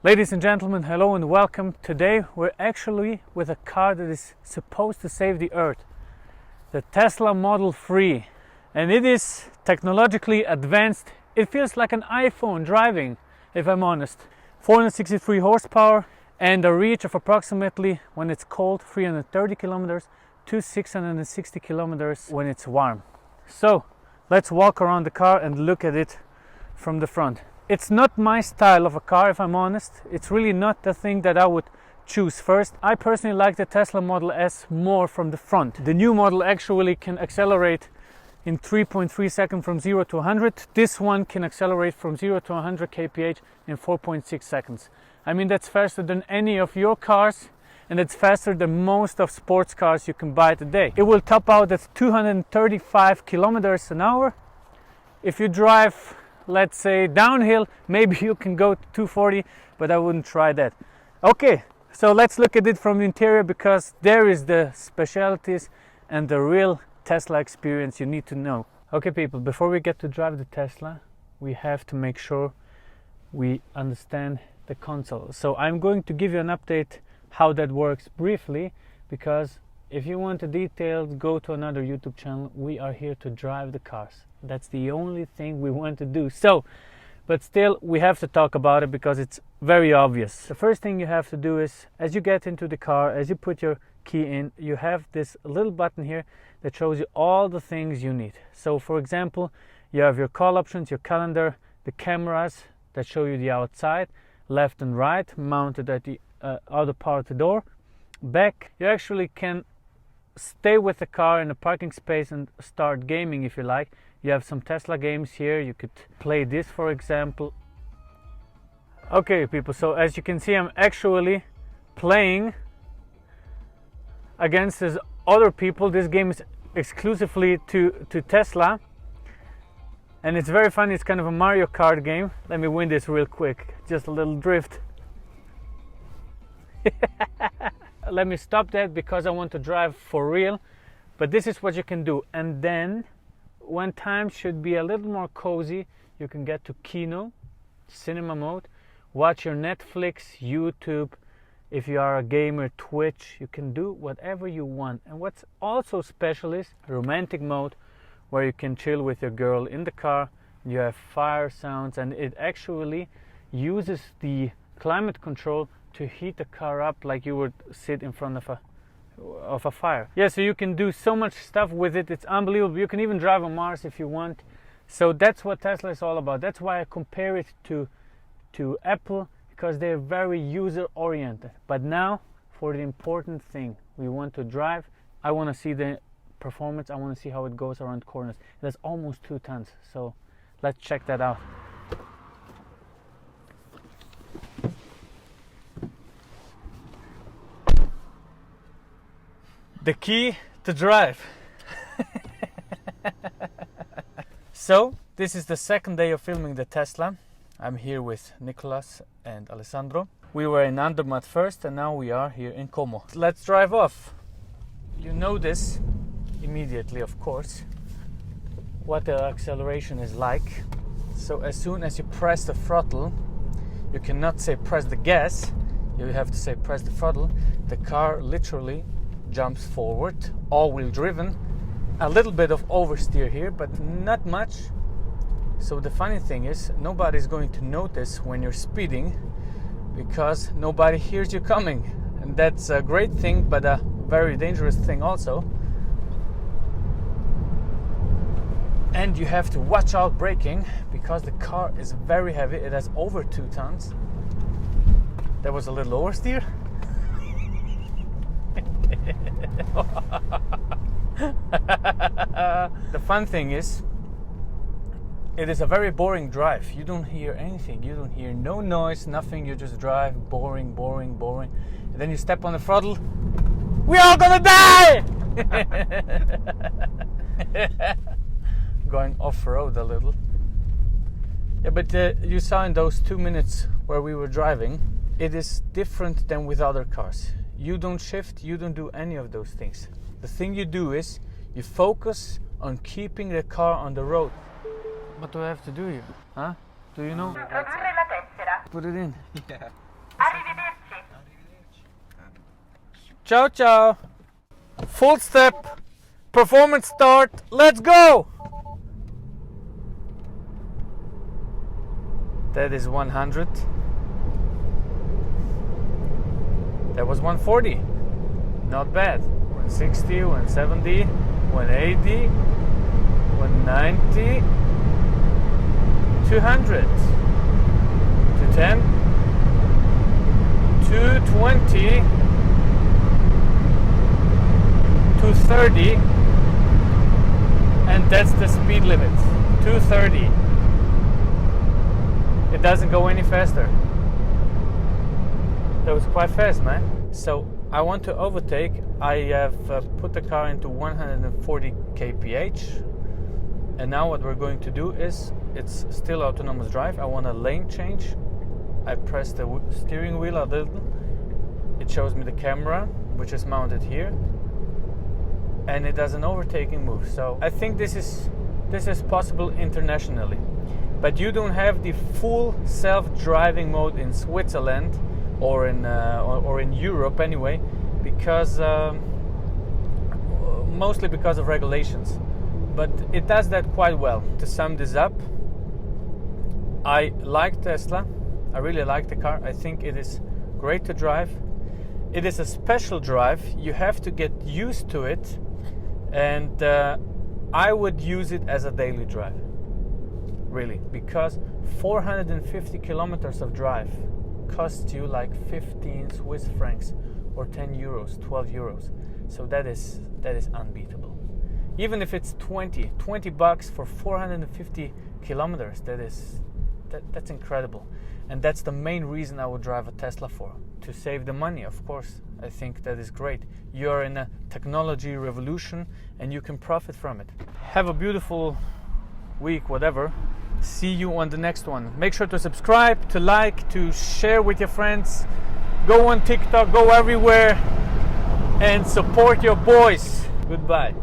Ladies and gentlemen, hello and welcome. Today we're actually with a car that is supposed to save the earth, the Tesla Model 3, and it is technologically advanced. It feels like an iPhone driving, if I'm honest. 463 horsepower and a reach of approximately, when it's cold, 330 kilometers to 660 kilometers when it's warm. So let's walk around the car and look at it from the front. It's not my style of a car, if I'm honest. It's really not the thing that I would choose first. I personally like the Tesla Model S more from the front. The new model actually can accelerate in 3.3 seconds from 0 to 100. This one can accelerate from 0 to 100 kph in 4.6 seconds. I mean, that's faster than any of your cars, and it's faster than most of sports cars you can buy today. It will top out at 235 kilometers an hour. If you drive, let's say, downhill, maybe you can go to 240, but I wouldn't try that. Okay, so let's look at it from the interior, because there is the specialties and the real Tesla experience you need to know. Okay people, before we get to drive the Tesla, we have to make sure we understand the console. So I'm going to give you an update how that works briefly, because if you want the details, go to another YouTube channel. We are here to drive the cars. That's the only thing we want to do. So, but still, we have to talk about it because it's very obvious. The first thing you have to do is, as you get into the car, as you put your key in, you have this little button here that shows you all the things you need. So, for example, you have your call options, your calendar, the cameras that show you the outside, left and right, mounted at the other part of the door. Back, you actually can stay with the car in a parking space and start gaming if you like. You have some Tesla games here. You could play this, for example. Okay people, so as you can see, I'm actually playing against these other people. This game is exclusively to Tesla, and it's very funny. It's kind of a Mario Kart game. Let me win this real quick, just a little drift. Let me stop that because I want to drive for real, but this is what you can do. And then when time should be a little more cozy, you can get to Kino, cinema mode, watch your Netflix, YouTube. If you are a gamer, Twitch, you can do whatever you want. And what's also special is romantic mode, where you can chill with your girl in the car. You have fire sounds, and it actually uses the climate control to heat the car up like you would sit in front of a fire. Yeah, so you can do so much stuff with it. It's unbelievable. You can even drive on Mars if you want. So that's what Tesla is all about. That's why I compare it to Apple, because they're very user oriented. But now for the important thing, we want to drive. I want to see the performance. I want to see how it goes around corners. That's almost 2 tons. So let's check that out. The key to drive. So this is the second day of filming the Tesla. I'm here with Nicolas and Alessandro. We were in Andermatt first, and now we are here in Como. Let's drive off. You notice immediately, of course, what the acceleration is like. So as soon as you press the throttle, you cannot say press the gas, you have to say press the throttle. The car literally jumps forward, all-wheel driven. A little bit of oversteer here, but not much. So the funny thing is, nobody's going to notice when you're speeding, because nobody hears you coming. And that's a great thing, but a very dangerous thing also. And you have to watch out braking, because the car is very heavy. It has over 2 tons. That was a little oversteer. The fun thing is, it is a very boring drive. You don't hear anything. You don't hear no noise, nothing. You just drive, boring, boring, boring. And then you step on the throttle. We're all gonna die! Going off-road a little. Yeah, but you saw in those 2 minutes where we were driving, it is different than with other cars. You don't shift, you don't do any of those things. The thing you do is you focus on keeping the car on the road. What do I have to do here? Huh? Do you know? Put it in. Yeah. Ciao, ciao. Full step, performance start, let's go. That is 100. That was 140. Not bad. 160, 170, 180, 190, 200, 210, 220, 230, and that's the speed limit. 230. It doesn't go any faster. That was quite fast, man. So I want to overtake. I have put the car into 140 kph, and now what we're going to do is, it's still autonomous drive. I want a lane change. I press the steering wheel a little. It shows me the camera, which is mounted here, and it does an overtaking move. So I think this is possible internationally, but you don't have the full self-driving mode in Switzerland or in Europe anyway, because mostly because of regulations. But it does that quite well. To sum this up, I like Tesla. I really like the car. I think it is great to drive. It is a special drive. You have to get used to it, and I would use it as a daily drive, really, because 450 kilometers of drive costs you like 15 Swiss francs or 10 euros, 12 euros. So that is unbeatable. Even if it's 20 bucks for 450 kilometers, that's incredible. And that's the main reason I would drive a Tesla for, to save the money, of course. I think that is great. You're in a technology revolution and you can profit from it. Have a beautiful week, whatever. See you on the next one. Make sure to subscribe, to like, to share with your friends. Go on TikTok, go everywhere, and support your boys. Goodbye.